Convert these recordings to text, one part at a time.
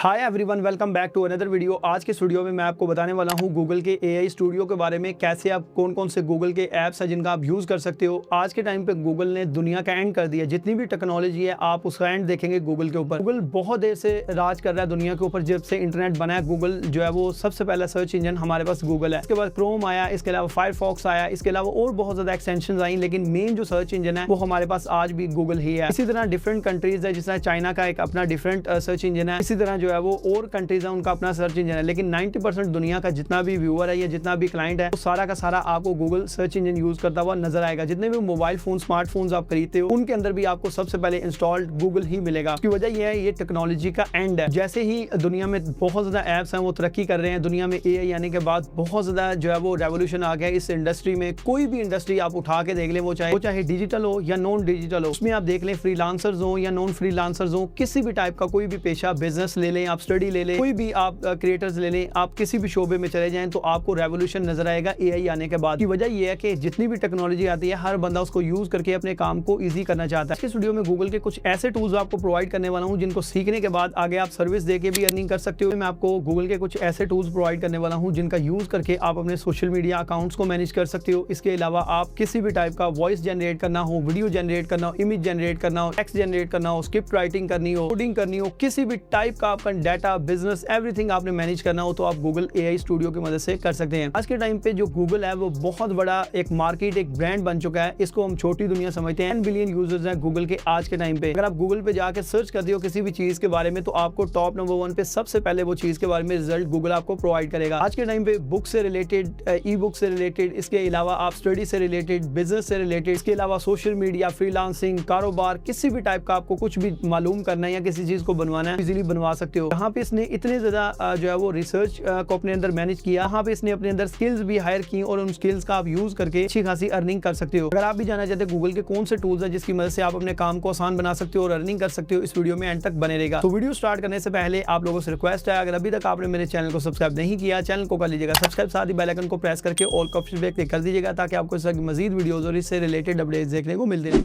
Hi everyone, welcome back to another video. आज के studio में मैं आपको बताने वाला हूं गूगल के एआई स्टूडियो के बारे में, कैसे आप कौन से गूगल के ऐप्स हैं जिनका आप यूज़ कर सकते हो। आज के टाइम पे गूगल ने दुनिया का एंड कर दिया। जितनी भी टेक्नोलॉजी है आप उसका एंड देखेंगे गूगल के ऊपर। गूगल बहुत देर से राज कर रहा है दुनिया के ऊपर। जब से इंटरनेट बना है गूगल जो है वो सबसे पहला सर्च इंजन हमारे पास गूगल है। इसके बाद क्रोम आया, इसके अलावा फायरफॉक्स आया, इसके अलावा और बहुत ज़्यादा एक्सटेंशन आई, लेकिन मेन जो सर्च इंजन है वो हमारे पास आज भी गूगल ही है। इसी तरह डिफरेंट कंट्रीज है, जिस तरह चाइना का एक अपना डिफरेंट सर्च इंजन है, इसी तरह जो है वो और कंट्रीज है उनका अपना सर्च इंजन है। लेकिन 90% दुनिया का जितना भी व्यूअर है या जितना भी क्लाइंट है वो सारा का सारा आपको गूगल सर्च इंजन यूज करता हुआ नजर आएगा। जितने भी मोबाइल फोन, स्मार्टफोन्स आप खरीदते हो उनके अंदर भी आपको सबसे पहले इंस्टॉल्ड गूगल ही मिलेगा। उसकी वजह यह है ये टेक्नोलॉजी का एंड है। जैसे ही दुनिया में बहुत ज्यादा एप्स हैं वो तरक्की कर रहे हैं, दुनिया में एआई आने के बाद बहुत ज्यादा जो है वो रेवोल्यूशन आ गया इस इंडस्ट्री में। कोई भी इंडस्ट्री आप उठा के देख लें, वो चाहे डिजिटल हो या नॉन डिजिटल हो, उसमें आप देख लें फ्रीलांसर्स हो या नॉन फ्रीलांसर्स हो, किसी भी टाइप का कोई भी पेशा, बिजनेस ले लें, आप स्टडी ले लें, कोई भी आप क्रिएटर्स ले लें, आप किसी भी शोबे में चले जाएं तो आपको रेवोल्यूशन नजर आएगा एआई आने के बाद। की वजह यह है कि जितनी भी टेक्नोलॉजी आती है हर बंदा उसको यूज करके अपने काम को इजी करना चाहता है। इस वीडियो में गूगल के कुछ ऐसे टूल्स आपको प्रोवाइड करने वाला हूं जिनको सीखने के बाद आगे आप सर्विस देके भी अर्निंग कर सकते हो। मैं आपको गूगल के कुछ ऐसे टूल्स प्रोवाइड करने वाला हूं जिनका यूज करके आप अपने सोशल मीडिया अकाउंट्स को मैनेज कर सकते हो। इसके अलावा आप किसी भी टाइप का वॉइस जनरेट करना हो, वीडियो जनरेट करना हो, इमेज जनरेट करना हो, टेक्स्ट जनरेट करना हो, स्क्रिप्ट राइटिंग करनी हो, कोडिंग करनी हो, किसी भी टाइप का आपका डाटा, बिजनेस, एवरीथिंग आपने मैनेज करना हो तो आप गूगल एआई स्टूडियो की मदद से कर सकते हैं। आज के टाइम पे जो गूगल है वो बहुत बड़ा एक मार्केट, एक ब्रांड बन चुका है। इसको हम छोटी दुनिया समझते हैं। 10 बिलियन यूजर्स हैं गूगल के आज के टाइम पे। अगर आप गूगल पे जाके सर्च करते हो किसी भी चीज के बारे में तो आपको टॉप नंबर 1 पे सबसे पहले वो चीज के बारे में रिजल्ट गूगल आपको प्रोवाइड करेगा। आज के टाइम पे बुक से रिलेटेड, ई बुक से रिलेटेड, इसके अलावा आप स्टडी से रिलेटेड, बिजनेस से रिलेटेड, इसके अलावा सोशल मीडिया, फ्रीलांसिंग, कारोबार, किसी भी टाइप का आपको कुछ भी मालूम करना है या किसी चीज को बनवाना है, इजीली बनवा सकते हो। यहाँ पे इसने इतने ज्यादा जो है वो रिसर्च को अपने अंदर मैनेज किया। यहाँ पे इसने अपने अंदर स्किल्स भी हायर की और उन स्किल्स का आप यूज करके अच्छी खासी अर्निंग कर सकते हो। अगर आप भी जानना चाहते हैं गूगल के कौन से टूल्स हैं जिसकी मदद से आप अपने काम को आसान बना सकते हो और अर्निंग कर सकते हो, इस वीडियो में एंड तक बने रहेगा। तो वीडियो स्टार्ट करने से पहले आप लोगों से रिक्वेस्ट है, अगर अभी तक आपने मेरे चैनल को सब्सक्राइब नहीं किया, चैनल को कर लीजिएगा सब्सक्राइब, साथ ही बेल आइकन को प्रेस करके ऑल का ऑप्शन पे क्लिक कर दीजिएगा ताकि आपको इस तरह की मजीद वीडियोस और इससे रिलेटेड अपडेट्स देखने को मिलते रहें।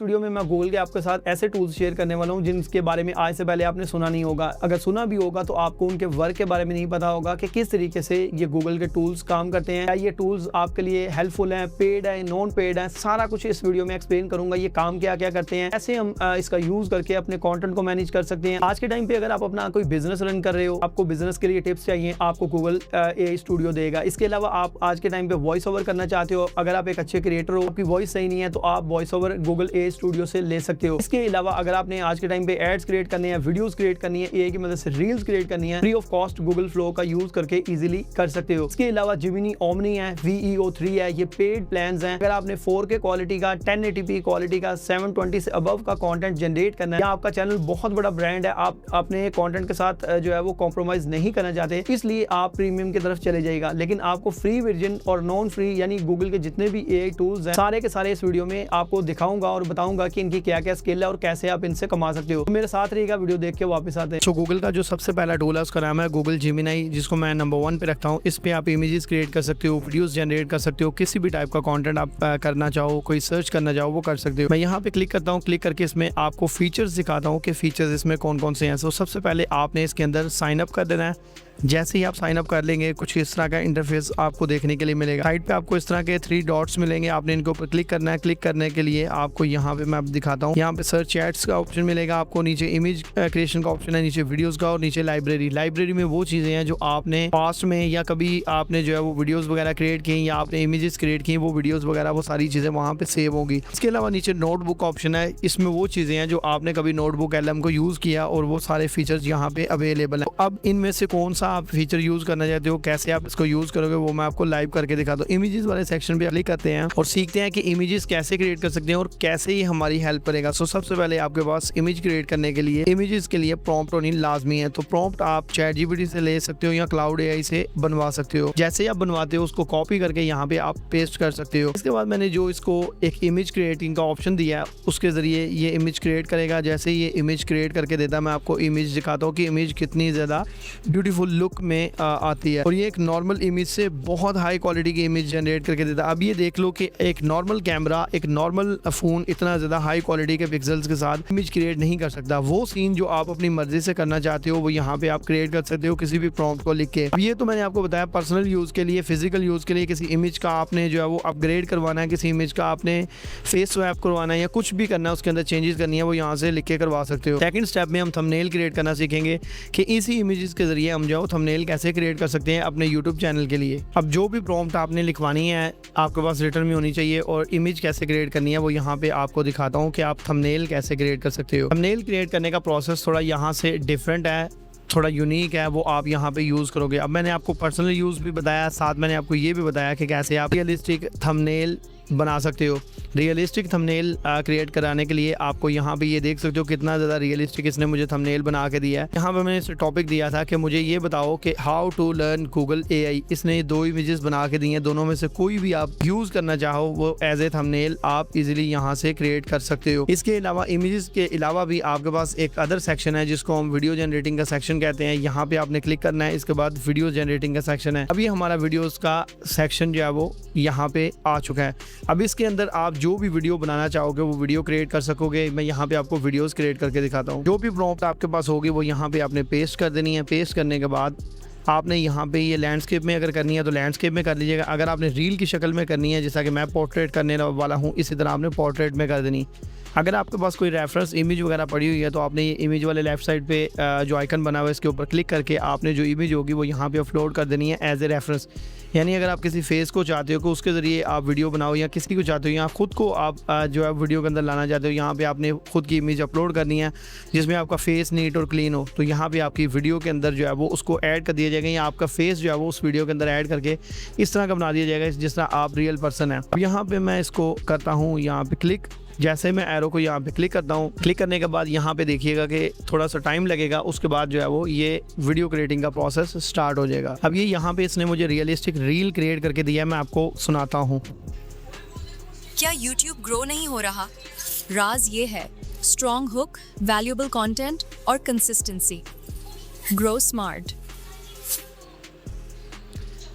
वीडियो में मैं गूगल के आपके साथ ऐसे टूल्स शेयर करने वाला हूं जिनके बारे में आज से पहले आपने सुना नहीं होगा। अगर सुना भी होगा तो आपको उनके वर्क के बारे में नहीं पता होगा कि किस तरीके से ये गूगल के टूल्स काम करते हैं, क्या ये टूल्स आपके लिए हेल्पफुल हैं, पेड है, नॉन पेड है, सारा कुछ इस वीडियो में एक्सप्लेन करूंगा। ये काम क्या क्या करते हैं, ऐसे हम इसका यूज करके अपने कंटेंट को मैनेज कर सकते हैं। आज के टाइम पे अगर आप अपना कोई बिजनेस रन कर रहे हो, आपको बिजनेस के लिए टिप्स चाहिए, आपको गूगल एआई स्टूडियो देगा। इसके अलावा आप आज के टाइम पे वॉइस ओवर करना चाहते हो, अगर आप एक अच्छे क्रिएटर हो, आपकी वॉइस सही नहीं है तो आप voice over Google AI studio से ले सकते हो। इसके अलावा अगर आपने आज के टाइम पे एड्स क्रिएट करने हैं, वीडियोस क्रिएट करनी है, एआई की मदद से रील्स क्रिएट करनी है, free of cost Google flow का यूज करके इजीली कर सकते हो। इसके अलावा जिमिनी ओमनी है, VEO3 है, ये पेड प्लान्स हैं। अगर आपने 4K क्वालिटी का, 1080p क्वालिटी का, 720 से अबव का कंटेंट जनरेट करना है, या आपका चैनल बहुत बड़ा ब्रांड है, आप अपने कंटेंट के साथ जो है वो कॉम्प्रोमाइज नहीं करना चाहते, इसलिए आप प्रीमियम की तरफ चले जाएगा। लेकिन आपको फ्री वर्जन और नॉन फ्री यानी गूगल के जितने भी एआई टूल्स हैं सारे के सारे इस वीडियो में आपको दिखाऊंगा और बताऊंगा कि इनकी क्या क्या स्किल है और कैसे आप इनसे कमा सकते हो। तो मेरे साथ रहिएगा, वीडियो देख के वापस आते हैं। तो गूगल का जो सबसे पहला टूल है उसका नाम है गूगल जेमिनी, जिसको मैं नंबर 1 पे रखता हूँ। इस पे आप इमेजेस क्रिएट कर सकते हो, वीडियोस जनरेट कर सकते हो, किसी भी टाइप का कंटेंट आप करना चाहो, कोई सर्च करना चाहो वो कर सकते हो। मैं यहाँ पे क्लिक करता हूँ, क्लिक करके इसमें आपको फीचर्स दिखाता हूँ कि फीचर्स इसमें कौन कौन से हैं। तो सबसे पहले आपने इसके अंदर साइन अप कर देना है। जैसे ही आप साइन अप कर लेंगे कुछ इस तरह का इंटरफेस आपको देखने के लिए मिलेगा। साइड पे आपको इस तरह के 3 डॉट्स मिलेंगे, आपने इनके ऊपर क्लिक करना है। क्लिक करने के लिए आपको यहाँ पे मैं दिखाता हूँ, यहाँ पे सर्च चैट्स का ऑप्शन मिलेगा आपको, नीचे इमेज क्रिएशन का ऑप्शन है, नीचे वीडियोस का और नीचे लाइब्रेरी में वो चीज़ें हैं जो आपने पास्ट में या कभी आपने जो है वो वीडियोस वगैरह क्रिएट की या आपने इमेजेस क्रिएट की, वो वीडियोस वगैरह वो सारी चीज़ें वहाँ पे सेव होंगी। इसके अलावा नीचे नोटबुक ऑप्शन है, इसमें वो चीज़ें हैं जो आपने कभी नोटबुक LM को यूज़ किया और वो सारे फीचर्स यहाँ पे अवेलेबल है। अब इनमें से कौन सा आप फीचर यूज़ करना चाहते हो, कैसे आप इसको यूज़ करोगे, वो मैं आपको लाइव करके दिखाता हूँ। इमेजेस वाले सेक्शन पे क्लिक करते हैं और सीखते हैं कि इमेजेस कैसे क्रिएट कर सकते हैं और कैसे ये हमारी हेल्प करेगा। सो सबसे पहले आपके पास इमेज क्रिएट करने के लिए, इमेजेस के लिए प्रॉम्प्ट होनी लाजमी है। तो प्रॉम्प्ट आप ChatGPT से ले सकते हो या क्लाउड AI से बनवा सकते हो। जैसे आप बनवाते हो उसको कॉपी करके यहाँ पे आप पेस्ट कर सकते हो। इसके बाद मैंने जो इसको एक इमेज क्रिएटिंग का ऑप्शन दिया है उसके जरिए ये इमेज क्रिएट करेगा। जैसे ये इमेज क्रिएट करके देता है, मैं आपको इमेज दिखाता हूँ कि इमेज कितनी ज़्यादा ब्यूटीफुल लुक में आती है और ये एक नॉर्मल इमेज से बहुत हाई क्वालिटी की इमेज जनरेट करके देता है। अब ये देख लो कि एक नॉर्मल कैमरा, एक नॉर्मल फ़ोन इतना ज़्यादा हाई क्वालिटी के पिक्सल्स के साथ इमेज क्रिएट नहीं कर सकता। वो सीन जो आप अपनी मर्जी से करना चाहते हो वो यहाँ पे आप क्रिएट कर सकते हो किसी भी प्रॉम्प्ट को लिख के। अब ये तो मैंने आपको बताया पर्सनल यूज़ के लिए, फिजिकल यूज़ के लिए, किसी इमेज का आपने जो है वो अपग्रेड करवाना है, किसी इमेज का आपने फेस स्वैप करवाना है या कुछ भी करना है, उसके अंदर चेंजेस करनी है, वो यहाँ से लिख के करवा सकते हो। सेकंड स्टेप में हम थंबनेल क्रिएट करना सीखेंगे कि इसी इमेजेस के जरिए हम जो थंबनेल कैसे क्रिएट कर सकते हैं अपने यूट्यूब चैनल के लिए। अब जो भी प्रॉम्प्ट आपने लिखवानी है आपके पास रिटर्न में होनी चाहिए और इमेज कैसे क्रिएट करनी है वो यहाँ पे आपको दिखाता हूँ कि आप थंबनेल कैसे क्रिएट कर सकते हो। थंबनेल क्रिएट करने का प्रोसेस थोड़ा यहाँ से डिफरेंट है, थोड़ा यूनिक है, वो आप यहाँ पे यूज़ करोगे। अब मैंने आपको पर्सनल यूज़ भी बताया, साथ मैंने आपको ये भी बताया कि कैसे आप रियलिस्टिक थंबनेल बना सकते हो। रियलिस्टिक थंबनेल क्रिएट कराने के लिए आपको यहाँ पे ये देख सकते हो कितना ज़्यादा रियलिस्टिक इसने मुझे थंबनेल बना के दिया है। यहाँ पे मैंने इसे टॉपिक दिया था कि मुझे ये बताओ कि how to learn Google AI। इसने 2 इमेजेस बना के दी हैं, दोनों में से कोई भी आप यूज़ करना चाहो वो एज ए थंबनेल आप इजीली यहाँ से क्रिएट कर सकते हो। इसके अलावा इमेजेस के अलावा भी आपके पास एक अदर सेक्शन है जिसको हम वीडियो जनरेटिंग का सेक्शन कहते हैं। यहाँ पे आपने क्लिक करना है, इसके बाद वीडियो जनरेटिंग का सेक्शन है। अभी हमारा वीडियोज़ का सेक्शन जो है वो यहाँ पे आ चुका है। अब इसके अंदर आप जो भी वीडियो बनाना चाहोगे वो वीडियो क्रिएट कर सकोगे। मैं यहाँ पे आपको वीडियोस क्रिएट करके दिखाता हूँ। जो भी प्रॉम्प्ट आपके पास होगी वो यहाँ पे आपने पेस्ट कर देनी है। पेस्ट करने के बाद आपने यहाँ पे ये लैंडस्केप में अगर करनी है तो लैंडस्केप में कर लीजिएगा। अगर आपने रील की शक्ल में करनी है, जैसा कि मैं पोर्ट्रेट करने वाला हूँ, इसी तरह आपने पोर्ट्रेट में कर देनी। अगर आपके पास कोई रेफरेंस इमेज वगैरह पड़ी हुई है तो आपने ये इमेज वाले लेफ्ट साइड पे जो आइकन बना हुआ है इसके ऊपर क्लिक करके आपने जो इमेज होगी वो यहाँ पे अपलोड कर देनी है एज ए रेफरेंस। यानी अगर आप किसी फेस को चाहते हो कि उसके ज़रिए आप वीडियो बनाओ या किसी को चाहते हो या ख़ुद को आप जो है वीडियो के अंदर लाना चाहते हो, यहाँ पे आपने ख़ुद की इमेज अपलोड करनी है जिसमें आपका फेस नीट और क्लीन हो, तो यहाँ पे आपकी वीडियो के अंदर जो है वो उसको ऐड कर दिया जाएगा या आपका फेस जो है वो उस वीडियो के अंदर ऐड करके इस तरह का बना दिया जाएगा जिस तरह आप रियल पर्सन है। अब यहाँ पर मैं इसको करता हूँ यहाँ पर क्लिक। जैसे मैं एरो को यहाँ पे क्लिक करता हूँ, क्लिक करने के बाद यहाँ पे देखिएगा कि थोड़ा सा टाइम लगेगा, उसके बाद जो है वो ये वीडियो क्रिएटिंग का प्रोसेस स्टार्ट हो जाएगा। अब ये यहाँ पे इसने मुझे रियलिस्टिक रील क्रिएट करके दिया है, मैं आपको सुनाता हूँ। क्या YouTube ग्रो नहीं हो रहा? राज ये है स्ट्रॉन्ग हुक, वैल्यूएबल कंटेंट और कंसिस्टेंसी। Grow smart.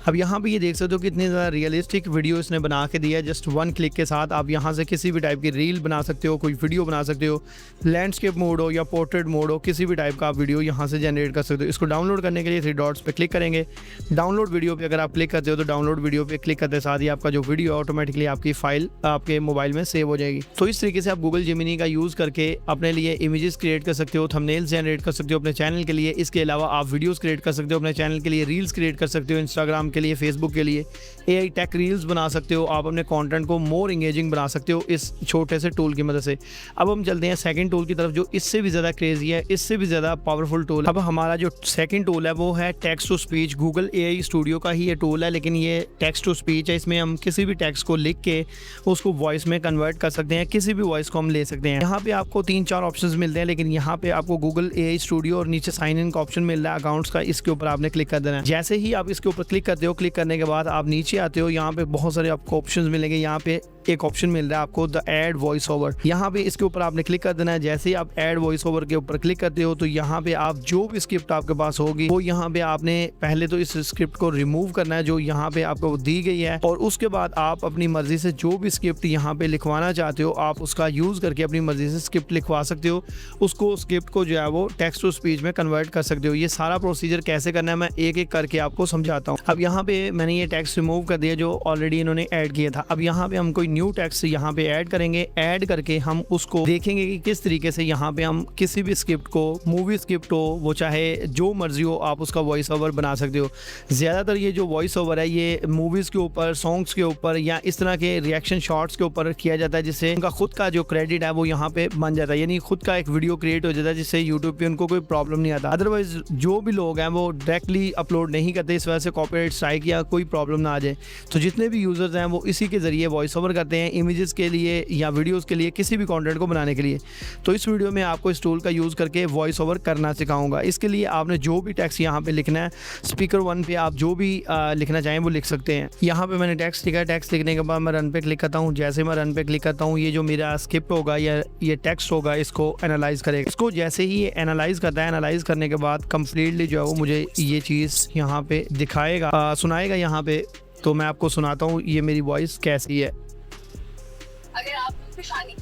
अब यहाँ पे ये देख सकते हो कि इतनी ज़्यादा रियलिस्टिक वीडियो इसने बना के दिया है। जस्ट 1 क्लिक के साथ आप यहाँ से किसी भी टाइप की रील बना सकते हो, कोई वीडियो बना सकते हो, लैंडस्केप मोड हो या पोर्ट्रेट मोड हो, किसी भी टाइप का आप वीडियो यहाँ से जनरेट कर सकते हो। इसको डाउनलोड करने के लिए 3 डॉट्स पे क्लिक करेंगे। डाउनलोड वीडियो पे अगर आप क्लिक करते हो तो डाउनलोड वीडियो पे क्लिक करते साथ ही आपका जो वीडियो ऑटोमेटिकली आपकी फाइल आपके मोबाइल में सेव हो जाएगी। तो इस तरीके से आप गूगल जेमिनी का यूज़ करके अपने लिए इमेजेस क्रिएट कर सकते हो, थंबनेल्स जनरेट कर सकते हो अपने चैनल के लिए। इसके अलावा आप वीडियोज़ क्रिएट कर सकते हो अपने चैनल के लिए, रील्स क्रिएट कर सकते हो इंस्टाग्राम के लिए, फेसबुक के लिए, AI टेक रील्स बना सकते हो। आप अपने कंटेंट को मोर एंगेजिंग बना सकते हो इस छोटे से टूल की मदद से। अब हम चलते हैं सेकंड टूल की तरफ जो इससे भी ज़्यादा क्रेजी है, इससे भी ज़्यादा पावरफुल टूल है। अब हमारा जो सेकंड टूल है वो है text to speech. Google AI studio का ही ये टूल है, लेकिन ये टेक्स्ट टू स्पीच है। इसमें हम किसी भी टेक्स्ट को लिख के उसको वॉइस में कन्वर्ट कर सकते हैं, किसी भी वॉइस को हम ले सकते हैं। यहाँ पे आपको 3-4 ऑप्शन मिलते हैं, लेकिन यहाँ पे आपको गूगल AI स्टूडियो और नीचे साइन इन का ऑप्शन मिल रहा है अकाउंट्स का, इसके ऊपर आपने क्लिक कर देना है। जैसे ही आप इसके ऊपर क्लिक करते हो, क्लिक करने के बाद आप नीचे आते हो, यहाँ पे बहुत सारे आपको ऑप्शंस मिलेंगे। यहाँ पे एक ऑप्शन मिल रहा है आपको द ऐड वॉइस ओवर, यहाँ पे इसके ऊपर आपने क्लिक कर देना है। जैसे ही आप ऐड वॉइस ओवर के ऊपर क्लिक करते हो तो यहाँ पे आप जो भी स्क्रिप्ट आपके पास होगी वो यहाँ पे आपने पहले तो इस स्क्रिप्ट को रिमूव करना है जो यहाँ पे आपको दी गई है, और उसके बाद आप अपनी मर्जी से जो भी स्क्रिप्ट यहाँ पे लिखवाना चाहते हो आप उसका यूज करके अपनी मर्जी से स्क्रिप्ट लिखवा सकते हो। उसको स्क्रिप्ट को जो है वो टेक्स्ट टू स्पीच में कन्वर्ट कर सकते हो। ये सारा प्रोसीजर कैसे करना है मैं एक एक करके आपको समझाता हूँ। अब यहाँ पे मैंने ये टेक्स्ट रिमूव कर दिया जो ऑलरेडी इन्होंने ऐड किया था। अब यहाँ पे हम कोई न्यू टेक्स्ट यहाँ पे ऐड करेंगे। ऐड करके हम उसको देखेंगे कि किस तरीके से यहाँ पे हम किसी भी स्क्रिप्ट को, मूवी स्क्रिप्ट हो, वो चाहे जो मर्जी हो, आप उसका वॉइस ओवर बना सकते हो। ज़्यादातर ये जो वॉइस ओवर है ये मूवीज़ के ऊपर, सॉन्ग्स के ऊपर या इस तरह के रिएक्शन शॉर्ट्स के ऊपर किया जाता है, जिससे उनका खुद का जो क्रेडिट है वो यहाँ पे बन जाता है, यानी खुद का एक वीडियो क्रिएट हो जाता है जिससे यूट्यूब पे उनको कोई प्रॉब्लम नहीं आता। अदरवाइज जो भी लोग हैं वो डायरेक्टली अपलोड नहीं करते, इस वजह से कॉपीराइट स्ट्राइक या कोई प्रॉब्लम ना आ जाए। तो जितने भी यूज़र्स हैं वो इसी के ज़रिए वॉइस ओवर करते करते हैं इमेजेस के लिए या वीडियोस के लिए, किसी भी कंटेंट को बनाने के लिए। तो इस वीडियो में आपको इस टूल का यूज़ करके वॉइस ओवर करना सिखाऊंगा। इसके लिए आपने जो भी टेक्स्ट यहाँ पे लिखना है, स्पीकर 1 पे आप जो भी लिखना चाहें वो लिख सकते हैं। यहाँ पे मैंने टेक्स्ट लिखा है, टेक्स्ट लिखने के बाद मैं रन पे क्लिक करता हूँ। जैसे मैं रन पे क्लिक करता हूँ, ये जो मेरा स्क्रिप्ट होगा या ये टेक्स्ट होगा इसको एनालाइज करेगा। इसको जैसे ही ये एनालाइज करता है, एनालाइज करने के बाद कम्प्लीटली जो है वो मुझे ये चीज़ यहाँ पे दिखाएगा, सुनाएगा यहाँ पे। तो मैं आपको सुनाता हूँ ये मेरी वॉइस कैसी है। अगर आप परेशानी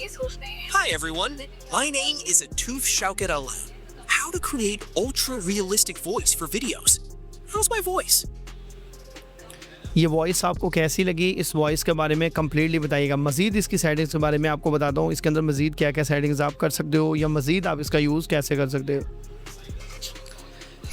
ये सोच रहे हैं Hi everyone, my name is Atuf Shaukat Allah. How to create ultra realistic voice for videos? How's my voice? ये वॉइस आपको कैसी लगी, इस वॉइस के बारे में कम्प्लीटली बताइएगा। मज़ीद इसकी सेटिंग्स के बारे में आपको बताता हूँ, इसके अंदर मज़ीद क्या क्या सेटिंग्स आप कर सकते हो या मज़ीद आप इसका यूज़ कैसे कर सकते हो।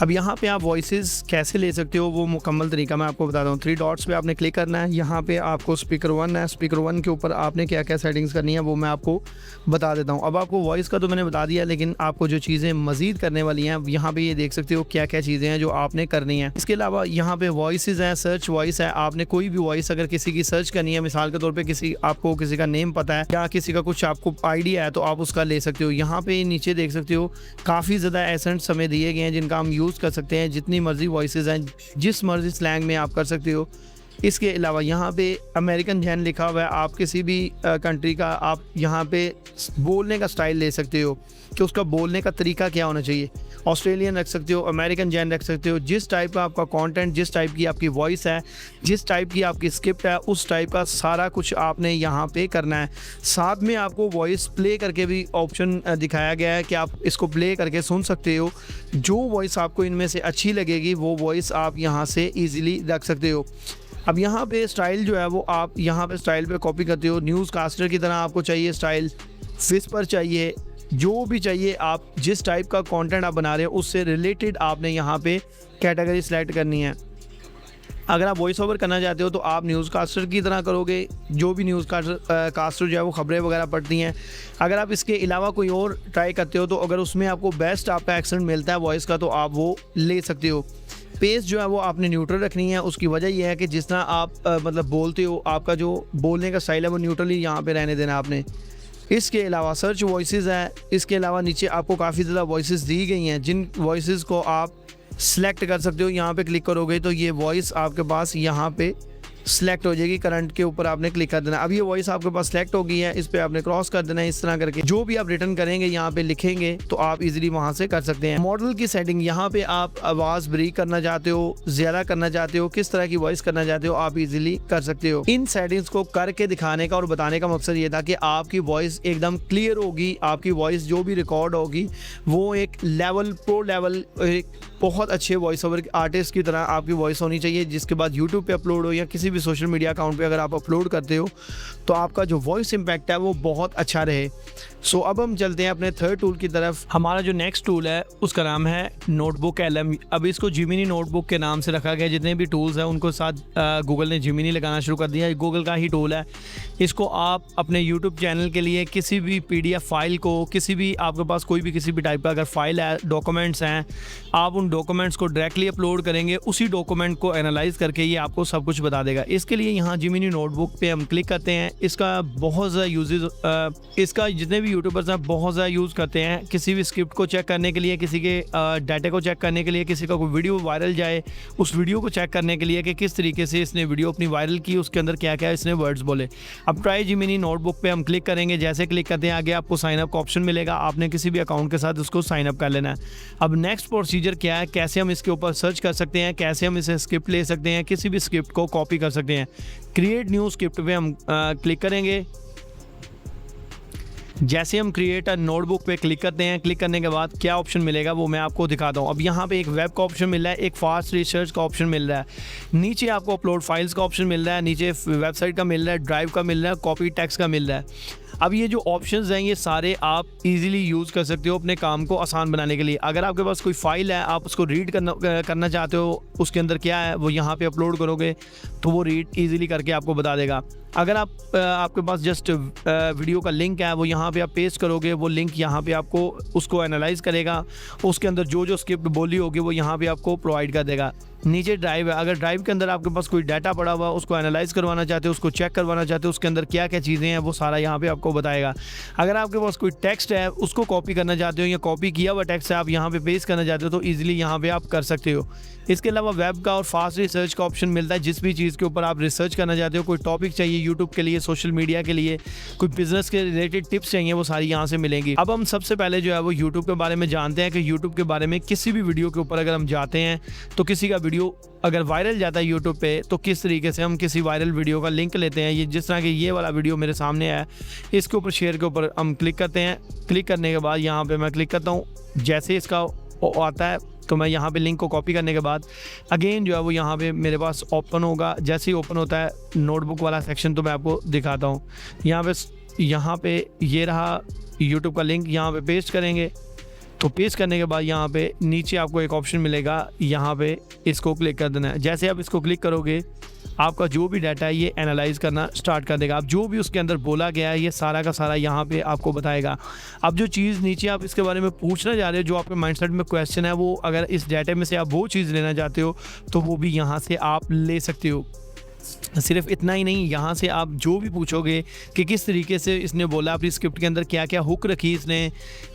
अब यहाँ पे आप वॉइसेस कैसे ले सकते हो वो मुकम्मल तरीका मैं आपको बताता हूँ। 3 डॉट्स पे आपने क्लिक करना है। यहाँ पे आपको स्पीकर 1 है, स्पीकर 1 के ऊपर आपने क्या क्या सेटिंग्स करनी है वो मैं आपको बता देता हूँ। अब आपको वॉइस का तो मैंने बता दिया, लेकिन आपको जो चीज़ें मज़ीद करने वाली हैं यहाँ पे ये देख सकते हो क्या क्या चीज़ें हैं जो आपने करनी है। इसके अलावा यहाँ पे वॉइसेस हैं, सर्च वॉइस है। आपने कोई भी वॉइस अगर किसी की सर्च करनी है, मिसाल के तौर पर आपको किसी का नेम पता है या किसी का कुछ आपको आइडिया है तो आप उसका ले सकते हो। यहाँ पे नीचे देख सकते हो काफ़ी ज़्यादा एसेंट्स हमें दिए गए हैं जिनका हम यूज़ कर सकते हैं। जितनी मर्जी वॉइसेस हैं, जिस मर्जी स्लैंग में आप कर सकते हो। इसके अलावा यहाँ पे अमेरिकन जैन लिखा हुआ है। आप किसी भी कंट्री का आप यहाँ पे बोलने का स्टाइल ले सकते हो कि उसका बोलने का तरीका क्या होना चाहिए। ऑस्ट्रेलियन रख सकते हो, अमेरिकन जैन रख सकते हो। जिस टाइप का आपका कंटेंट, जिस टाइप की आपकी वॉइस है, जिस टाइप की आपकी स्क्रिप्ट है, उस टाइप का सारा कुछ आपने यहाँ पे करना है। साथ में आपको वॉइस प्ले करके भी ऑप्शन दिखाया गया है कि आप इसको प्ले करके सुन सकते हो। जो वॉइस आपको इनमें से अच्छी लगेगी वो वॉइस आप यहाँ से ईज़िली रख सकते हो। अब यहाँ पे स्टाइल जो है वो आप यहाँ पे स्टाइल पे कॉपी करते हो। न्यूज़ कास्टर की तरह आपको चाहिए स्टाइल, विस्पर चाहिए, जो भी चाहिए। आप जिस टाइप का कंटेंट आप बना रहे हो उससे रिलेटेड आपने यहाँ पे कैटेगरी सेलेक्ट करनी है। अगर आप वॉइस ओवर करना चाहते हो तो आप न्यूज़ कास्टर की तरह करोगे। जो भी न्यूज़ कास्टर जो है वो खबरें वगैरह पढ़ती हैं। अगर आप इसके अलावा कोई और ट्राई करते हो तो अगर उसमें आपको बेस्ट आपका एक्सेंट मिलता है वॉइस का तो आप वो ले सकते हो। पेस जो है वो आपने न्यूट्रल रखनी है। उसकी वजह यह है कि जिस तरह आप मतलब बोलते हो, आपका जो बोलने का स्टाइल है वो न्यूट्रली यहाँ पे रहने देना आपने। इसके अलावा सर्च वॉइसेस है। इसके अलावा नीचे आपको काफ़ी ज़्यादा वॉइसेस दी गई हैं जिन वॉइसेस को आप सेलेक्ट कर सकते हो। यहाँ पे क्लिक करोगे तो ये वॉइस आपके पास यहाँ पे सेलेक्ट हो जाएगी। करंट के ऊपर आपने क्लिक कर देना। अब ये वॉइस आपके पास सेलेक्ट हो गई है, इस पर आपने क्रॉस कर देना है। इस तरह करके जो भी आप रिटर्न करेंगे यहाँ पे लिखेंगे तो आप इजीली वहाँ से कर सकते हैं। मॉडल की सेटिंग, यहाँ पे आप आवाज़ ब्रीक करना चाहते हो, ज़्यादा करना चाहते हो, किस तरह की वॉइस करना चाहते हो आप इजीली कर सकते हो। इन सेटिंग्स को करके दिखाने का और बताने का मकसद ये था कि आपकी वॉइस एकदम क्लियर होगी। आपकी वॉइस जो भी रिकॉर्ड होगी वो एक लेवल, प्रो लेवल, एक बहुत अच्छे वॉइस ओवर आर्टिस्ट की तरह आपकी वॉइस होनी चाहिए, जिसके बाद यूट्यूब पे अपलोड हो या किसी भी सोशल मीडिया अकाउंट पे अगर आप अपलोड करते हो तो आपका जो वॉइस इम्पैक्ट है वो बहुत अच्छा रहे। सो अब हम चलते हैं अपने थर्ड टूल की तरफ। हमारा जो नेक्स्ट टूल है उसका नाम है नोटबुक LM। अब इसको जिमिनी नोटबुक के नाम से रखा गया। जितने भी टूल्स हैं उनको साथ गूगल ने जिमिनी लगाना शुरू कर दिया है। गूगल का ही टूल है। इसको आप अपने यूट्यूब चैनल के लिए किसी भी PDF फाइल को, किसी भी आपके पास कोई भी किसी भी टाइप का अगर फाइल है, डॉक्यूमेंट्स हैं, आप उन डॉक्यूमेंट्स को डायरेक्टली अपलोड करेंगे। उसी डॉक्यूमेंट को एनालाइज करके ये आपको सब कुछ बता देगा। इसके लिए यहाँ जिमिनी नोटबुक पे हम क्लिक करते हैं। इसका बहुत ज़्यादा यूजेस, इसका जितने भी यूट्यूबर्स हैं बहुत ज़्यादा यूज़ करते हैं किसी भी स्क्रिप्ट को चेक करने के लिए, किसी के डाटा को चेक करने के लिए, किसी का कोई वीडियो वायरल जाए उस वीडियो को चेक करने के लिए कि किस तरीके से इसने वीडियो अपनी वायरल की, उसके अंदर क्या क्या इसने वर्ड्स बोले। अब ट्राई जिमिनी नोटबुक पे हम क्लिक करेंगे। जैसे क्लिक करते हैं आगे आपको साइन अप का ऑप्शन मिलेगा। आपने किसी भी अकाउंट के साथ उसको साइन अप कर लेना है। अब नेक्स्ट प्रोसीजर क्या है, कैसे हम इसके ऊपर सर्च कर सकते हैं, कैसे हम इसे स्क्रिप्ट ले सकते हैं, किसी भी स्क्रिप्ट को कॉपी कर सकते हैं। क्रिएट न्यू स्क्रिप्ट पे हम क्लिक करेंगे। जैसे हम क्रिएट अ नोटबुक पे क्लिक करते हैं, क्लिक करने के बाद क्या ऑप्शन मिलेगा वो मैं आपको दिखाता हूँ। अब यहाँ पे एक वेब का ऑप्शन मिल रहा है, एक फास्ट रिसर्च का ऑप्शन मिल रहा है, नीचे आपको अपलोड फाइल्स का ऑप्शन मिल रहा है, नीचे वेबसाइट का मिल रहा है, ड्राइव का मिल रहा है, कॉपी टेक्स्ट का मिल रहा है। अब ये जो ऑप्शंस हैं ये सारे आप इजीली यूज़ कर सकते हो अपने काम को आसान बनाने के लिए। अगर आपके पास कोई फाइल है, आप उसको रीड करना चाहते हो, उसके अंदर क्या है वो यहाँ पे अपलोड करोगे तो वो रीड इजीली करके आपको बता देगा। अगर आपके पास जस्ट वीडियो का लिंक है वो यहाँ पे आप पेस्ट करोगे, वो लिंक यहाँ पे आपको उसको एनालाइज करेगा, उसके अंदर जो जो स्क्रिप्ट बोली होगी वो यहाँ पे आपको प्रोवाइड कर देगा। नीचे ड्राइव है, अगर ड्राइव के अंदर आपके पास कोई डाटा पड़ा हुआ उसको एनालाइज करवाना चाहते हो, उसको चेक करवाना चाहते हो, उसके अंदर क्या क्या चीज़ें हैं वो सारा यहाँ पे आपको बताएगा। अगर आपके पास कोई टेक्स्ट है उसको कॉपी करना चाहते हो या कॉपी किया हुआ टेक्स्ट है आप यहाँ पे पेस्ट करना चाहते हो तो ईजिली यहाँ पे आप कर सकते हो। इसके अलावा वेब का और फास्ट रिसर्च का ऑप्शन मिलता है, जिस भी चीज़ के ऊपर आप रिसर्च करना चाहते हो, कोई टॉपिक चाहिए यूट्यूब के लिए, सोशल मीडिया के लिए, कोई बिजनेस के रिलेटेड टिप्स चाहिए, वो सारी यहाँ से मिलेंगी। अब हम सबसे पहले जो है वो यूट्यूब के बारे में जानते हैं कि यूट्यूब के बारे में किसी भी वीडियो के ऊपर अगर हम जाते हैं तो किसी का वीडियो अगर वायरल जाता है यूट्यूब पे तो किस तरीके से हम किसी वायरल वीडियो का लिंक लेते हैं। ये जिस तरह कि ये वाला वीडियो मेरे सामने है, इसके ऊपर शेयर के ऊपर हम क्लिक करते हैं। क्लिक करने के बाद यहाँ पे मैं क्लिक करता हूँ, जैसे इसका आता है तो मैं यहाँ पे लिंक को कॉपी करने के बाद अगेन जो है वो यहाँ पे मेरे पास ओपन होगा। जैसे ही ओपन होता है नोटबुक वाला सेक्शन तो मैं आपको दिखाता हूँ। यहाँ पे ये रहा यूट्यूब का लिंक, यहाँ पे पेस्ट करेंगे तो पेस्ट करने के बाद यहाँ पे नीचे आपको एक ऑप्शन मिलेगा, यहाँ पे इसको क्लिक कर देना है। जैसे आप इसको क्लिक करोगे आपका जो भी डाटा है ये एनालाइज करना स्टार्ट कर देगा। अब जो भी उसके अंदर बोला गया है ये सारा का सारा यहाँ पे आपको बताएगा। अब जो चीज़ नीचे आप इसके बारे में पूछना चाह रहे हो, जो आपके माइंडसेट में क्वेश्चन है, वो अगर इस डाटा में से आप वो चीज़ लेना चाहते हो तो वो भी यहाँ से आप ले सकते हो। सिर्फ इतना ही नहीं, यहाँ से आप जो भी पूछोगे कि किस तरीके से इसने बोला, अपनी स्क्रिप्ट के अंदर क्या क्या हुक रखी इसने,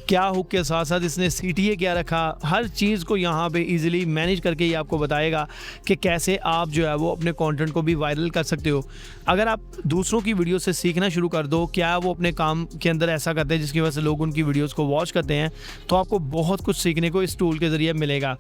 क्या हुक के साथ साथ इसने CTA क्या रखा, हर चीज़ को यहाँ पे इजीली मैनेज करके ये आपको बताएगा कि कैसे आप जो है वो अपने कंटेंट को भी वायरल कर सकते हो। अगर आप दूसरों की वीडियो से सीखना शुरू कर दो, क्या वो अपने काम के अंदर ऐसा करते हैं जिसकी वजह से लोग उनकी वीडियोस को वॉच करते हैं, तो आपको बहुत कुछ सीखने को इस टूल के ज़रिए मिलेगा।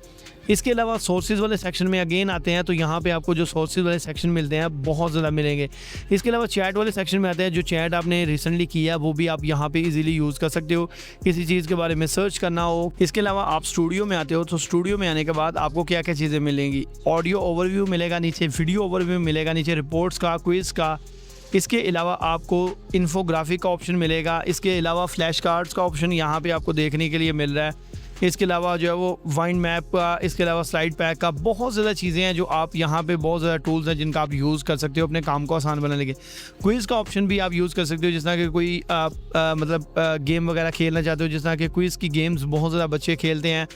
इसके अलावा सोर्सेज वाले सेक्शन में अगेन आते हैं तो यहाँ पे आपको जो सोर्सेज वाले सेक्शन मिलते हैं बहुत ज़्यादा मिलेंगे। इसके अलावा चैट वाले सेक्शन में आते हैं, जो चैट आपने रिसेंटली किया वो भी आप यहाँ पे इजीली यूज़ कर सकते हो, किसी चीज़ के बारे में सर्च करना हो। इसके अलावा आप स्टूडियो में आते हो तो स्टूडियो में आने के बाद आपको क्या क्या चीज़ें मिलेंगी, ऑडियो ओवरव्यू मिलेगा, नीचे वीडियो ओवरव्यू मिलेगा, नीचे रिपोर्ट्स का, क्विज़ का। इसके अलावा आपको इन्फोग्राफिक का ऑप्शन मिलेगा। इसके अलावा फ्लैश कार्ड्स का ऑप्शन यहाँ पे आपको देखने के लिए मिल रहा है। इसके अलावा जो है वो वाइंड मैप का, इसके अलावा स्लाइड पैक का, बहुत ज़्यादा चीज़ें हैं जो आप यहाँ पे, बहुत ज़्यादा टूल्स हैं जिनका आप यूज़ कर सकते हो अपने काम को आसान बनाने के। क्विज़ का ऑप्शन भी आप यूज़ कर सकते हो, जिस तरह कि कोई गेम वगैरह खेलना चाहते हो, जिस तरह के क्विज़ की गेम्स बहुत ज़्यादा बच्चे खेलते हैं,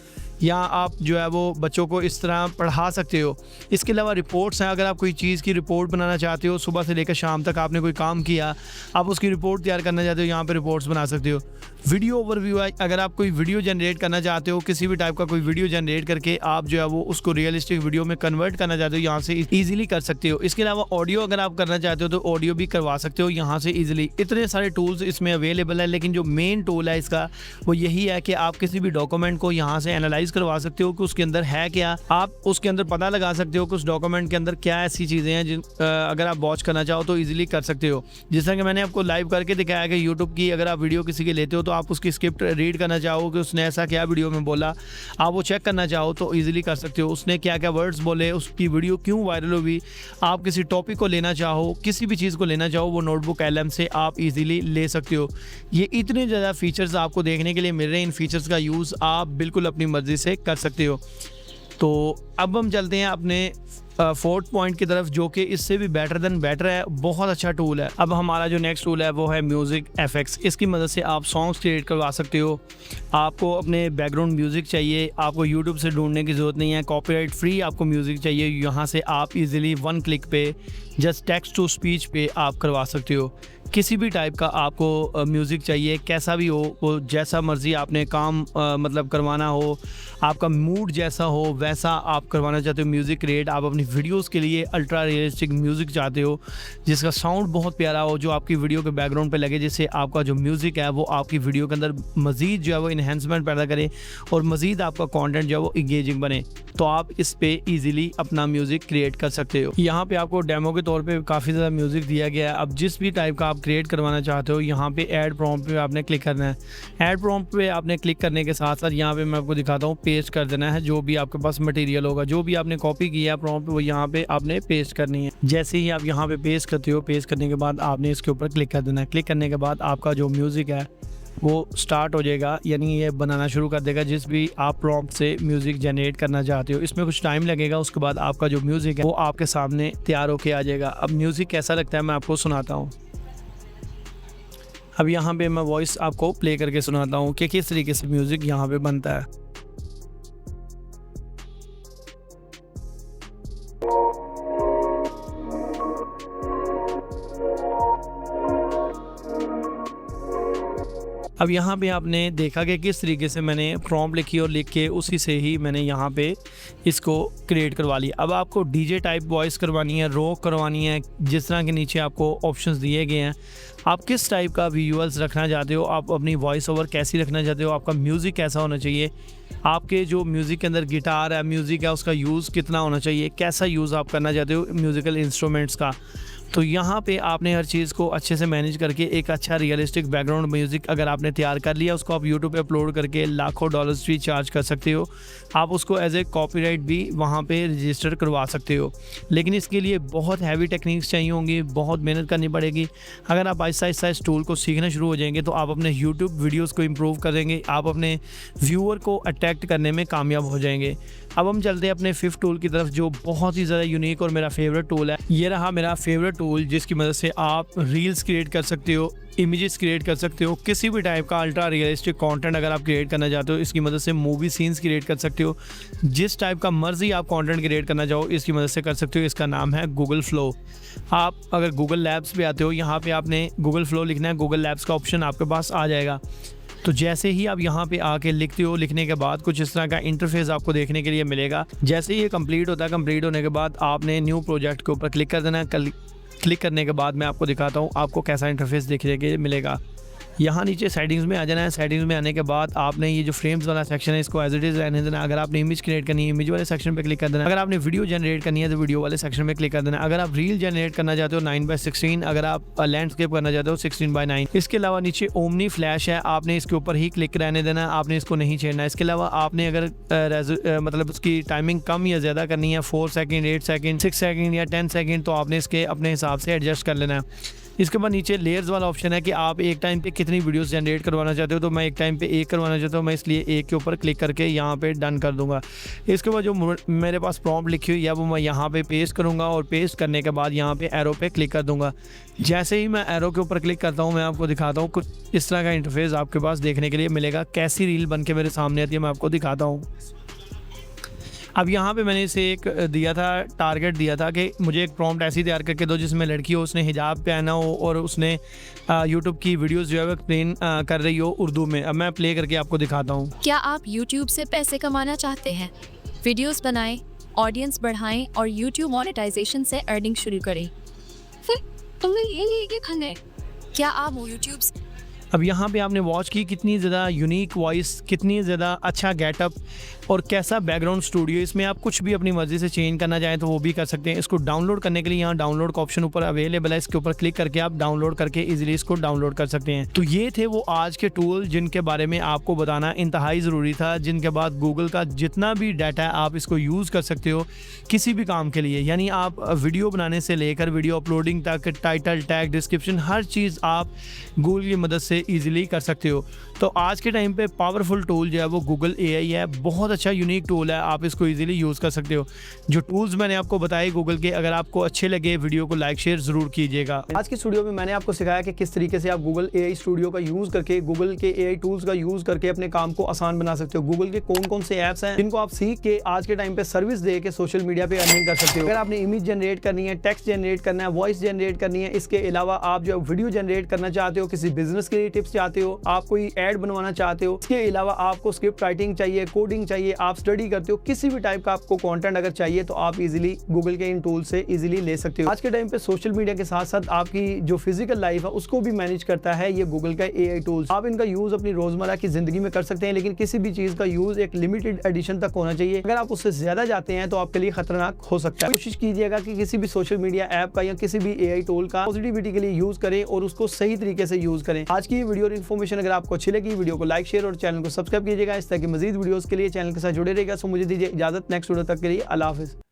या आप जो है वो बच्चों को इस तरह पढ़ा सकते हो। इसके अलावा रिपोर्ट्स हैं, अगर आप कोई चीज़ की रिपोर्ट बनाना चाहते हो, सुबह से लेकर शाम तक आपने कोई काम किया, आप उसकी रिपोर्ट तैयार करना चाहते हो, यहाँ पे रिपोर्ट्स बना सकते हो। वीडियो ओवरव्यू है, अगर आप कोई वीडियो जनरेट करना चाहते हो, किसी भी टाइप का कोई वीडियो जनरेट करके आप जो है वो उसको रियलिस्टिक वीडियो में कन्वर्ट करना चाहते हो, यहाँ से ईजिली कर सकते हो। इसके अलावा ऑडियो अगर आप करना चाहते हो तो ऑडियो भी करवा सकते हो यहाँ से ईजिली। इतने सारे टूल्स इसमें अवेलेबल है, लेकिन जो मेन टूल है इसका वो यही है कि आप किसी भी डॉक्यूमेंट को यहाँ से एनालाइज करवा सकते हो कि उसके अंदर है क्या। आप उसके अंदर पता लगा सकते हो कि उस डॉक्यूमेंट के अंदर क्या ऐसी चीज़ें हैं जिन अगर आप वॉच करना चाहो तो ईजिली कर सकते हो। जिस तरह कि मैंने आपको लाइव करके दिखाया कि यूट्यूब की अगर आप वीडियो किसी के लेते हो तो आप उसकी स्क्रिप्ट रीड करना चाहो कि उसने ऐसा क्या वीडियो में बोला, आप वो चेक करना चाहो तो ईजिली कर सकते हो। उसने क्या क्या वर्ड्स बोले, उसकी वीडियो क्यों वायरल हुई, आप किसी टॉपिक को लेना चाहो, किसी भी चीज़ को लेना चाहो, वो नोटबुक LM से आप इजीली ले सकते हो। ये इतने ज़्यादा फीचर्स आपको देखने के लिए मिल रहे हैं, इन फीचर्स का यूज़ आप बिल्कुल अपनी मर्ज़ी से कर सकते हो। तो अब हम चलते हैं अपने फोर्थ पॉइंट की तरफ, जो कि इससे भी बेटर देन बेटर है, बहुत अच्छा टूल है। अब हमारा जो नेक्स्ट टूल है वो है म्यूज़िक FX। इसकी मदद से आप सॉन्ग्स क्रिएट करवा सकते हो। आपको अपने बैकग्राउंड म्यूज़िक चाहिए, आपको यूट्यूब से ढूंढने की ज़रूरत नहीं है, कॉपीराइट फ्री आपको म्यूज़िक चाहिए, यहाँ से आप इजीली 1 क्लिक पे जस्ट टेक्स्ट टू स्पीच पे आप करवा सकते हो। किसी भी टाइप का आपको म्यूज़िक चाहिए, कैसा भी हो, वो जैसा मर्ज़ी आपने काम मतलब करवाना हो, आपका मूड जैसा हो वैसा आप करवाना चाहते हो म्यूज़िक क्रिएट। आप अपनी वीडियोस के लिए अल्ट्रा रियलिस्टिक म्यूज़िक चाहते हो जिसका साउंड बहुत प्यारा हो, जो आपकी वीडियो के बैकग्राउंड पे लगे, जिससे आपका जो म्यूज़िक है वो आपकी वीडियो के अंदर मज़ीद जो है वो इन्हेंसमेंट पैदा करे और मज़ीद आपका कंटेंट जो है वो इंगेजिंग बने, तो आप इस पे इजीली अपना म्यूज़िक क्रिएट कर सकते हो। यहाँ पे आपको डेमो के तौर पे काफ़ी ज़्यादा म्यूज़िक दिया गया है। अब जिस भी टाइप का आप क्रिएट करवाना चाहते हो, यहाँ पे ऐड प्रॉम्प्ट पे आपने क्लिक करना है। ऐड प्रॉम्प्ट पे आपने क्लिक करने के साथ साथ यहाँ पे मैं आपको दिखाता हूँ, पेस्ट कर देना है जो भी आपके पास मटेरियल होगा, जो भी आपने कॉपी किया है प्रॉम्प्ट, वो यहाँ पे आपने पेस्ट करनी है। जैसे ही आप यहाँ पे पेस्ट करते हो, पेस्ट करने के बाद आपने इसके ऊपर क्लिक कर देना है। क्लिक करने के बाद आपका जो म्यूज़िक है वो स्टार्ट हो जाएगा, यानी ये बनाना शुरू कर देगा जिस भी आप प्रॉम्प्ट से म्यूज़िक जनरेट करना चाहते हो। इसमें कुछ टाइम लगेगा, उसके बाद आपका जो म्यूज़िक है वो आपके सामने तैयार होके आ जाएगा। अब म्यूज़िक कैसा लगता है मैं आपको सुनाता हूँ। अब यहाँ पे मैं वॉइस आपको प्ले करके सुनाता हूँ कि किस तरीके से म्यूज़िक यहाँ पे बनता है। अब यहाँ पे आपने देखा कि किस तरीके से मैंने प्रॉम्प्ट लिखी और लिख के उसी से ही मैंने यहाँ पे इसको क्रिएट करवा लिया। अब आपको डीजे टाइप वॉइस करवानी है, रॉक करवानी है, जिस तरह के नीचे आपको ऑप्शंस दिए गए हैं। आप किस टाइप का विजुअल्स रखना चाहते हो, आप अपनी वॉइस ओवर कैसी रखना चाहते हो, आपका म्यूज़िक कैसा होना चाहिए, आपके जो म्यूज़िक के अंदर गिटार है, म्यूज़िक है, उसका यूज़ कितना होना चाहिए, कैसा यूज़ आप करना चाहते हो म्यूज़िकल इंस्ट्रूमेंट्स का। तो यहाँ पे आपने हर चीज़ को अच्छे से मैनेज करके एक अच्छा रियलिस्टिक बैकग्राउंड म्यूज़िक अगर आपने तैयार कर लिया, उसको आप यूट्यूब पे अपलोड करके लाखों डॉलर्स भी चार्ज कर सकते हो। आप उसको एज ए कॉपीराइट भी वहाँ पे रजिस्टर करवा सकते हो, लेकिन इसके लिए बहुत हैवी टेक्निक्स चाहिए होंगी, बहुत मेहनत करनी पड़ेगी। अगर आप आहिस्ता आहिस्ता इस टूल को सीखना शुरू हो जाएंगे तो आप अपने यूट्यूब वीडियोज़ को इम्प्रूव करेंगे, आप अपने व्यूअर को अट्रैक्ट करने में कामयाब हो जाएंगे। अब हम चलते हैं अपने फिफ्थ टूल की तरफ, जो बहुत ही ज़्यादा यूनिक और मेरा फेवरेट टूल है। ये रहा मेरा फेवरेट टूल, जिसकी मदद से आप रील्स क्रिएट कर सकते हो, इमेजेस क्रिएट कर सकते हो, किसी भी टाइप का अल्ट्रा रियलिस्टिक कंटेंट अगर आप क्रिएट करना चाहते हो, इसकी मदद से मूवी सीन्स क्रिएट कर सकते हो। जिस टाइप का मर्जी आप कंटेंट क्रिएट करना चाहो, इसकी मदद से कर सकते हो। इसका नाम है गूगल फ्लो। आप अगर गूगल लैब्स पे आते हो, यहाँ पे आपने गूगल फ्लो लिखना है, गूगल लैब्स का ऑप्शन आपके पास आ जाएगा। तो जैसे ही आप यहाँ पे आके लिखते हो, लिखने के बाद कुछ इस तरह का इंटरफेस आपको देखने के लिए मिलेगा। जैसे ही ये कंप्लीट होता है, कंप्लीट होने के बाद आपने न्यू प्रोजेक्ट के ऊपर क्लिक कर देना है। क्लिक करने के बाद मैं आपको दिखाता हूँ आपको कैसा इंटरफेस देखने के लिए मिलेगा। यहाँ नीचे सेटिंग्स में आ जाना है। सेटिंग्स में आने के बाद आपने ये जो फ्रेम्स वाला सेक्शन है, इसको एज इट इज़ रहने देना। अगर आपने इमेज क्रिएट करनी है, इमेज वाले सेक्शन पे क्लिक कर देना। अगर आपने वीडियो जनरेट करनी है तो वीडियो वाले सेक्शन में क्लिक कर देना। अगर आप रील जनरेट करना चाहते हो 9:16, अगर आप लैंडस्केप करना चाहते हो 16:9। इसके अलावा नीचे ओमनी फ्लैश है, आपने इसके ऊपर ही क्लिक रहने देना, आपने इसको नहीं छेड़ना। इसके अलावा आपने अगर मतलब उसकी टाइमिंग कम या ज़्यादा करनी है, 4 सेकेंड, 8 सेकेंड, 6 सेकेंड या 10 सेकेंड, तो आपने इसके अपने हिसाब से एडजस्ट कर लेना है। इसके बाद नीचे लेयर्स वाला ऑप्शन है कि आप एक टाइम पे कितनी वीडियोस जनरेट करवाना चाहते हो। तो मैं एक टाइम पे एक करवाना चाहता हूँ, मैं इसलिए एक के ऊपर क्लिक करके यहाँ पे डन कर दूंगा। इसके बाद जो मेरे पास प्रॉम्प्ट लिखी हुई है वो मैं यहाँ पे पेस्ट करूँगा और पेस्ट करने के बाद यहाँ पे एरो पे क्लिक कर दूँगा। जैसे ही मैं एरो के ऊपर क्लिक करता हूँ, मैं आपको दिखाता हूँ कुछ इस तरह का इंटरफेस आपके पास देखने के लिए मिलेगा। कैसी रील बन के मेरे सामने आती है मैं आपको दिखाता हूँ। अब यहाँ पे मैंने इसे एक दिया था, टारगेट दिया था कि मुझे एक प्रॉम्प्ट ऐसी तैयार करके दो जिसमें लड़की हो, उसने हिजाब पहना हो और उसने यूट्यूब की वीडियोस जो है वो एक्सप्लेन कर रही हो उर्दू में। अब मैं प्ले करके आपको दिखाता हूँ। क्या आप YouTube से पैसे कमाना चाहते हैं? वीडियोस बनाएं, ऑडियंस बढ़ाएं और YouTube मोनेटाइजेशन से अर्निंग शुरू करें। तुमने ये खाना, क्या आप YouTube से अब यहाँ पे आपने वॉच की कितनी ज़्यादा यूनिक वॉइस, कितनी ज़्यादा अच्छा गेटअप और कैसा बैकग्राउंड स्टूडियो। इसमें आप कुछ भी अपनी मर्ज़ी से चेंज करना चाहें तो वो भी कर सकते हैं। इसको डाउनलोड करने के लिए यहाँ डाउनलोड का ऑप्शन ऊपर अवेलेबल है, इसके ऊपर क्लिक करके आप डाउनलोड करके इजीली इसको डाउनलोड कर सकते हैं। तो ये थे वो आज के टूल जिनके बारे में आपको बताना इंतहाई ज़रूरी था, जिनके बाद गूगल का जितना भी डाटा है आप इसको यूज़ कर सकते हो किसी भी काम के लिए। यानी आप वीडियो बनाने से लेकर वीडियो अपलोडिंग तक, टाइटल, टैग, डिस्क्रिप्शन, हर चीज़ आप गूगल की मदद से ईजिली कर सकते हो। तो आज के टाइम पे पावरफुल टूल जो है वो गूगल AI है, बहुत अच्छा यूनिक टूल है, आप इसको इजीली यूज़ कर सकते हो। जो टूल्स मैंने आपको बताए गूगल के, अगर आपको अच्छे लगे वीडियो को लाइक शेयर ज़रूर कीजिएगा। आज की स्टूडियो में मैंने आपको सिखाया कि किस तरीके से आप गूगल AI स्टूडियो का यूज़ करके, गूगल के AI टूल्स का यूज़ करके अपने काम को आसान बना सकते हो। गूगल के कौन कौन से ऐप्स हैं जिनको आप सीख के आज के टाइम पे सर्विस दे के सोशल मीडिया पे अर्निंग कर सकते हो। अगर आपने इमेज जनरेट करनी है, टेक्स्ट जनरेट करना है, वॉइस जनरेट करनी है, इसके अलावा आप जो वीडियो जनरेट करना चाहते हो, किसी बिजनेस के लिए टिप्स चाहते हो, आप कोई ऐड बनवाना चाहते हो, इसके अलावा आपको स्क्रिप्ट राइटिंग चाहिए, कोडिंग चाहिए, आप स्टडी करते हो, किसी भी टाइप का आपको कंटेंट अगर चाहिए तो आप इजीली गूगल के इन टूल से इजीली ले सकते हो। आज के टाइम पे सोशल मीडिया के साथ साथ आपकी जो फिजिकल लाइफ है उसको भी मैनेज करता है ये गूगल का AI टूल्स। आप इनका यूज अपनी रोजमर्रा की जिंदगी में कर सकते हैं, लेकिन किसी भी चीज का यूज एक लिमिटेड एडिशन तक होना चाहिए। अगर आप उससे ज्यादा जाते हैं तो आपके लिए खतरनाक हो सकता है। कोशिश कीजिएगा कि किसी भी सोशल मीडिया ऐप का या किसी भी AI टूल का पॉजिटिविटी के लिए यूज करें और उसको सही तरीके से यूज करें। आज की वीडियो और इन्फॉर्मेशन अगर आपको अच्छी लगी, वीडियो को लाइक शेयर और चैनल को सब्सक्राइब कीजिएगा। इस तरह की मजीद वीडियोस के लिए चैनल के साथ जुड़े रहेगा। सो मुझे दीजिए इजाजत, नेक्स्ट वीडियो तक के लिए अल्लाह हाफिज़।